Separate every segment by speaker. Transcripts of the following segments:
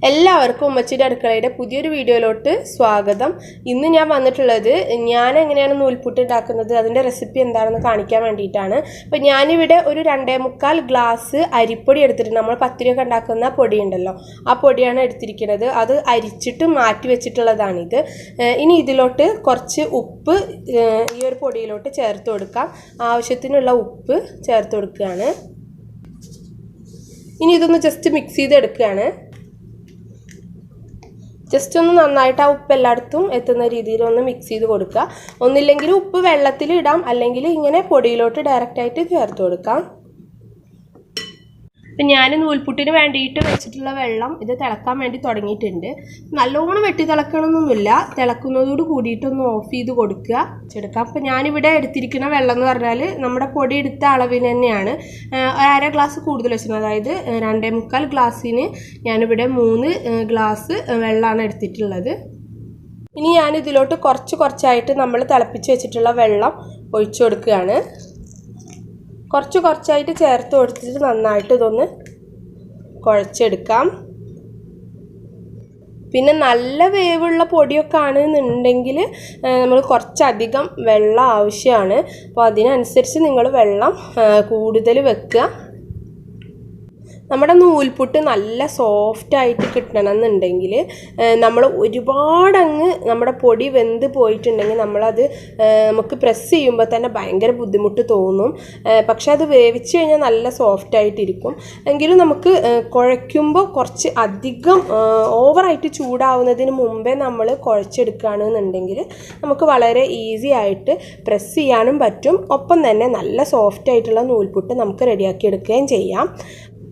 Speaker 1: എല്ലാവർക്കും ഉമ്മച്ചിയുടെ അടുക്കളയുടെ പുതിയൊരു വീഡിയോയിലോട്ട് സ്വാഗതം. ഇന്ന് ഞാൻ വന്നിട്ടുള്ളത് ഞാൻ എങ്ങനെയാണ് നൂൽപുട്ട് ഉണ്ടാക്കുന്നത് അതിൻ്റെ റെസിപ്പി എന്താണെന്ന് കാണിക്കാൻ വേണ്ടിയിട്ടാണ്. അപ്പോൾ ഞാനിവിടെ ഒരു 2.25 ഗ്ലാസ് അരിപ്പൊടി എടുത്തിട്ടുണ്ട്. നമ്മൾ പത്തിരിയൊക്കെ ഉണ്ടാക്കുന്ന പൊടി ഉണ്ടല്ലോ, ആ പൊടിയാണ് എടുത്തിരിക്കുന്നത്. അത് അരിച്ചിട്ട് മാറ്റി വെച്ചിട്ടുള്ളതാണിത്. ഇനി ഇതിലോട്ട് കുറച്ച് ഉപ്പ് ഈ ഒരു പൊടിയിലോട്ട് ചേർത്ത് കൊടുക്കാം. ആവശ്യത്തിനുള്ള ഉപ്പ് ചേർത്ത് കൊടുക്കുകയാണ്. ഇനി ഇതൊന്ന് ജസ്റ്റ് മിക്സ് ചെയ്തെടുക്കുകയാണ്. ജസ്റ്റ് ഒന്ന് നന്നായിട്ട് ആ ഉപ്പ് എല്ലായിടത്തും എത്തുന്ന രീതിയിൽ ഒന്ന് മിക്സ് ചെയ്ത് കൊടുക്കുക. ഒന്നില്ലെങ്കിൽ ഉപ്പ് വെള്ളത്തിൽ ഇടാം, അല്ലെങ്കിൽ ഇങ്ങനെ പൊടിയിലോട്ട് ഡയറക്റ്റായിട്ട് ചേർത്ത് കൊടുക്കാം. അപ്പം ഞാൻ നൂൽപുട്ടിന് വേണ്ടിയിട്ട് വെച്ചിട്ടുള്ള വെള്ളം ഇത് തിളക്കാൻ വേണ്ടി തുടങ്ങിയിട്ടുണ്ട്. നല്ലോണം വെട്ടി തിളക്കണമെന്നൊന്നുമില്ല, തിളക്കുന്നതോട് കൂടിയിട്ടൊന്ന് ഓഫ് ചെയ്ത് കൊടുക്കുക ചെടുക്കാം. അപ്പം ഞാനിവിടെ എടുത്തിരിക്കുന്ന വെള്ളം എന്ന് പറഞ്ഞാൽ നമ്മുടെ പൊടി എടുത്ത അളവിന് തന്നെയാണ്. 1/2 ഗ്ലാസ് കൂടുതൽ വെച്ചിരുന്നത്, അതായത് 2.25 ഗ്ലാസ്സിന് ഞാനിവിടെ 3 ഗ്ലാസ് വെള്ളമാണ് എടുത്തിട്ടുള്ളത്. ഇനി ഞാനിതിലോട്ട് കുറച്ചായിട്ട് നമ്മൾ തിളപ്പിച്ച് വെച്ചിട്ടുള്ള വെള്ളം ഒഴിച്ചു കൊടുക്കുകയാണ്. കുറച്ചായിട്ട് ചേർത്ത് കൊടുത്തിട്ട് നന്നായിട്ട് ഇതൊന്ന് കുഴച്ചെടുക്കാം. പിന്നെ നല്ല വേവുള്ള പൊടിയൊക്കെ ആണെന്നുണ്ടെങ്കിൽ നമ്മൾ കുറച്ചധികം വെള്ളം ആവശ്യമാണ്. അപ്പോൾ അതിനനുസരിച്ച് നിങ്ങൾ വെള്ളം കൂടുതൽ വെക്കുക. നമ്മുടെ നൂൽപുട്ട് നല്ല സോഫ്റ്റായിട്ട് കിട്ടണമെന്നുണ്ടെങ്കിൽ നമ്മൾ ഒരുപാടങ്ങ് നമ്മുടെ പൊടി വെന്ത് പോയിട്ടുണ്ടെങ്കിൽ നമുക്ക് പ്രസ് ചെയ്യുമ്പോൾ തന്നെ ഭയങ്കര ബുദ്ധിമുട്ട് തോന്നും. പക്ഷെ അത് വേവിച്ച് കഴിഞ്ഞാൽ നല്ല സോഫ്റ്റായിട്ടിരിക്കും. എങ്കിലും നമുക്ക് കുഴയ്ക്കുമ്പോൾ കുറച്ച് അധികം ഓവറായിട്ട് ചൂടാവുന്നതിന് മുമ്പേ നമ്മൾ കുഴച്ചെടുക്കുകയാണെന്നുണ്ടെങ്കിൽ നമുക്ക് വളരെ ഈസി ആയിട്ട് പ്രസ് ചെയ്യാനും പറ്റും. ഒപ്പം തന്നെ നല്ല സോഫ്റ്റായിട്ടുള്ള നൂൽപുട്ട് നമുക്ക് റെഡിയാക്കിയെടുക്കുകയും ചെയ്യാം.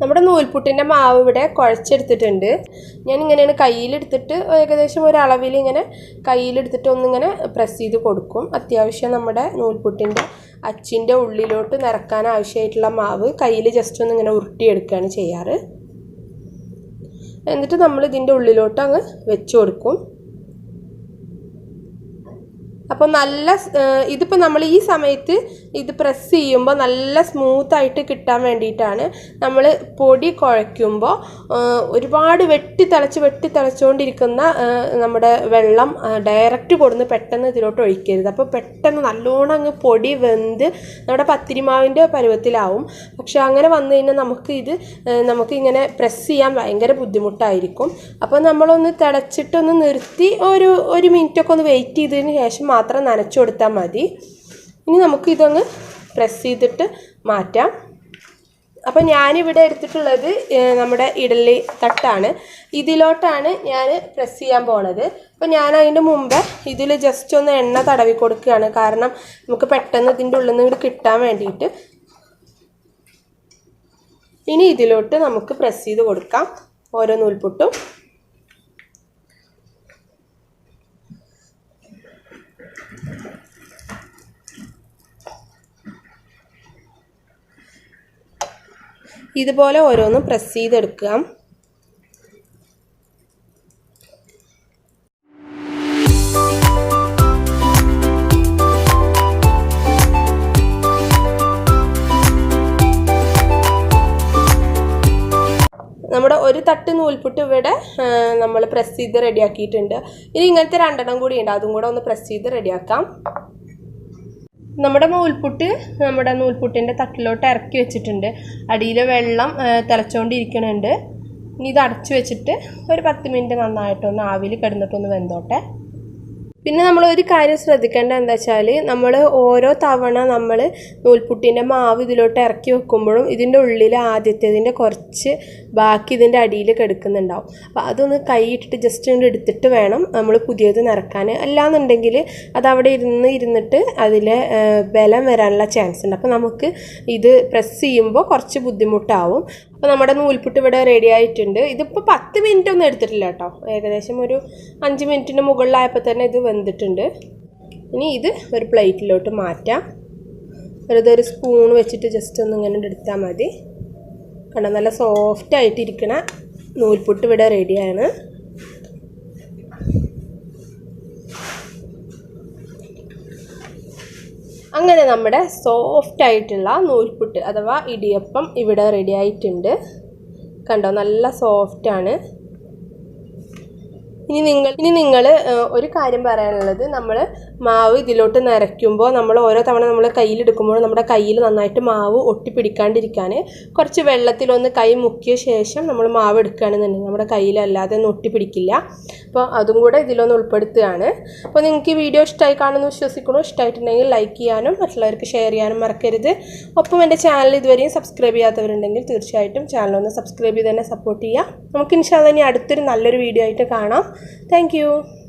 Speaker 1: നമ്മുടെ നൂൽപുട്ടിൻ്റെ മാവ് ഇവിടെ കുഴച്ചെടുത്തിട്ടുണ്ട്. ഞാനിങ്ങനെയാണ് കയ്യിലെടുത്തിട്ട് ഏകദേശം ഒരളവിൽ ഇങ്ങനെ കയ്യിലെടുത്തിട്ട് ഒന്നിങ്ങനെ പ്രസ് ചെയ്ത് കൊടുക്കും. അത്യാവശ്യം നമ്മുടെ നൂൽപുട്ടിൻ്റെ അച്ചിൻ്റെ ഉള്ളിലോട്ട് നിറക്കാൻ ആവശ്യമായിട്ടുള്ള മാവ് കയ്യിൽ ജസ്റ്റ് ഒന്ന് ഇങ്ങനെ ഉരുട്ടിയെടുക്കുകയാണ് ചെയ്യാറ്. എന്നിട്ട് നമ്മൾ ഇതിൻ്റെ ഉള്ളിലോട്ട് അങ്ങ് വെച്ച് കൊടുക്കും. അപ്പോൾ ഇതിപ്പോൾ നമ്മൾ ഈ സമയത്ത് ഇത് പ്രസ് ചെയ്യുമ്പോൾ നല്ല സ്മൂത്തായിട്ട് കിട്ടാൻ വേണ്ടിയിട്ടാണ്. നമ്മൾ പൊടി കുഴയ്ക്കുമ്പോൾ ഒരുപാട് വെട്ടിത്തിളച്ചുകൊണ്ടിരിക്കുന്ന നമ്മുടെ വെള്ളം ഡയറക്റ്റ് കൊടുന്ന് പെട്ടെന്ന് ഇതിലോട്ട് ഒഴിക്കരുത്. അപ്പോൾ പെട്ടെന്ന് നല്ലോണം അങ്ങ് പൊടി വെന്ത് നമ്മുടെ പത്തിരിമാവിൻ്റെ പരുവത്തിലാവും. പക്ഷെ അങ്ങനെ വന്നു കഴിഞ്ഞാൽ നമുക്കിങ്ങനെ പ്രസ് ചെയ്യാൻ ഭയങ്കര ബുദ്ധിമുട്ടായിരിക്കും. അപ്പോൾ നമ്മളൊന്ന് തിളച്ചിട്ടൊന്ന് നിർത്തി ഒരു മിനിറ്റൊക്കെ ഒന്ന് വെയിറ്റ് ചെയ്തതിന് ശേഷം മാത്രം നനച്ചു കൊടുത്താൽ മതി. ഇനി നമുക്കിതൊന്ന് പ്രസ് ചെയ്തിട്ട് മാറ്റാം. അപ്പം ഞാനിവിടെ എടുത്തിട്ടുള്ളത് നമ്മുടെ ഇഡ്ഡലി തട്ടാണ്. ഇതിലോട്ടാണ് ഞാൻ പ്രസ് ചെയ്യാൻ പോണത്. അപ്പം ഞാൻ അതിൻ്റെ മുമ്പ് ഇതിൽ ജസ്റ്റ് ഒന്ന് എണ്ണ തടവി കൊടുക്കുകയാണ്. കാരണം നമുക്ക് പെട്ടെന്ന് ഇതിൻ്റെ ഉള്ളിൽ നിന്ന് കിട്ടാൻ വേണ്ടിയിട്ട്. ഇനി ഇതിലോട്ട് നമുക്ക് പ്രസ് ചെയ്ത് കൊടുക്കാം ഓരോ നൂൽപുട്ടും. ഇതുപോലെ ഓരോന്നും പ്രസ് ചെയ്തെടുക്കാം. നമ്മുടെ ഒരു തട്ട് നൂൽപുട്ട് ഇവിടെ നമ്മൾ പ്രസ് ചെയ്ത് റെഡിയാക്കിയിട്ടുണ്ട്. ഇനി ഇങ്ങനത്തെ 2 കൂടി ഉണ്ട്, അതും കൂടെ ഒന്ന് പ്രസ് ചെയ്ത് റെഡിയാക്കാം. നമ്മുടെ നൂൽപുട്ടിൻ്റെ തട്ടിലോട്ട് ഇറക്കി വെച്ചിട്ടുണ്ട്. അടിയിൽ വെള്ളം തിളച്ചുകൊണ്ടിരിക്കുന്നുണ്ട്. ഇനി ഇത് അടച്ചു വെച്ചിട്ട് ഒരു 10 മിനിറ്റ് നന്നായിട്ടൊന്ന് ആവിയിൽ കിടന്നിട്ടൊന്ന് വെന്തോട്ടെ. പിന്നെ നമ്മൾ ഒരു കാര്യം ശ്രദ്ധിക്കേണ്ട എന്താ വെച്ചാൽ, നമ്മൾ ഓരോ തവണ നമ്മൾ നൂൽപുട്ടിൻ്റെ മാവ് ഇതിലോട്ട് ഇറക്കി വെക്കുമ്പോഴും ഇതിൻ്റെ ഉള്ളിൽ ആദ്യത്തേതിൻ്റെ കുറച്ച് ബാക്കി ഇതിൻ്റെ അടിയിൽ കിടക്കുന്നുണ്ടാവും. അപ്പോൾ അതൊന്ന് കൈയിട്ടിട്ട് ജസ്റ്റ് കൊണ്ട് എടുത്തിട്ട് വേണം നമ്മൾ പുതിയത് നിറക്കാൻ. അല്ലാന്നുണ്ടെങ്കിൽ അതവിടെ ഇരുന്നിട്ട് അതിൽ ബലം വരാനുള്ള ചാൻസ് ഉണ്ട്. അപ്പോൾ നമുക്ക് ഇത് പ്രസ് ചെയ്യുമ്പോൾ കുറച്ച് ബുദ്ധിമുട്ടാവും. അപ്പോൾ നമ്മുടെ നൂൽപുട്ട് ഇവിടെ റെഡി ആയിട്ടുണ്ട്. ഇതിപ്പോൾ 10 മിനിറ്റ് ഒന്നും എടുത്തിട്ടില്ല കേട്ടോ, ഏകദേശം ഒരു 5 മിനിറ്റിന് മുകളിലായപ്പോൾ തന്നെ ഇത് വെന്തിട്ടുണ്ട്. ഇനി ഇത് ഒരു പ്ലേറ്റിലോട്ട് മാറ്റാം. വെറുതെ ഒരു സ്പൂൺ വെച്ചിട്ട് ജസ്റ്റ് ഒന്ന് ഇങ്ങനെ എടുത്താൽ മതി. കണ്ടോ, നല്ല സോഫ്റ്റായിട്ടിരിക്കണ നൂൽപുട്ട് ഇവിടെ റെഡിയാണ്. അങ്ങനെ നമ്മുടെ സോഫ്റ്റ് ആയിട്ടുള്ള നൂൽപുട്ട് അഥവാ ഇടിയപ്പം ഇവിടെ റെഡി ആയിട്ടുണ്ട്. കണ്ടോ, നല്ല സോഫ്റ്റാണ്. ഇനി നിങ്ങൾ ഒരു കാര്യം പറയാനുള്ളത്, നമ്മൾ മാവ് ഇതിലോട്ട് നിറയ്ക്കുമ്പോൾ നമ്മൾ ഓരോ തവണ നമ്മൾ കയ്യിലെടുക്കുമ്പോൾ നമ്മുടെ കയ്യിൽ നന്നായിട്ട് മാവ് ഒട്ടിപ്പിടിക്കാണ്ടിരിക്കാൻ കുറച്ച് വെള്ളത്തിലൊന്ന് കൈ മുക്കിയ ശേഷം നമ്മൾ മാവ് എടുക്കുകയാണെന്നുണ്ടെങ്കിൽ നമ്മുടെ കയ്യിലല്ലാതെ ഒന്നും ഒട്ടിപ്പിടിക്കില്ല. അപ്പോൾ അതും കൂടെ ഇതിലൊന്ന് ഉൾപ്പെടുത്തുകയാണ്. അപ്പോൾ നിങ്ങൾക്ക് ഈ വീഡിയോ ഇഷ്ടമായി കാണുമെന്ന് വിശ്വസിക്കുന്നു. ഇഷ്ടമായിട്ടുണ്ടെങ്കിൽ ലൈക്ക് ചെയ്യാനും മറ്റുള്ളവർക്ക് ഷെയർ ചെയ്യാനും മറക്കരുത്. ഒപ്പം എൻ്റെ ചാനൽ ഇതുവരെയും സബ്സ്ക്രൈബ് ചെയ്യാത്തവരുണ്ടെങ്കിൽ തീർച്ചയായിട്ടും ചാനലൊന്ന് സബ്സ്ക്രൈബ് ചെയ്ത് തന്നെ സപ്പോർട്ട് ചെയ്യുക. നമുക്ക് ഇൻഷാ അല്ലാഹ് ഇനി അടുത്തൊരു നല്ലൊരു വീഡിയോ ആയിട്ട് കാണാം. Thank you.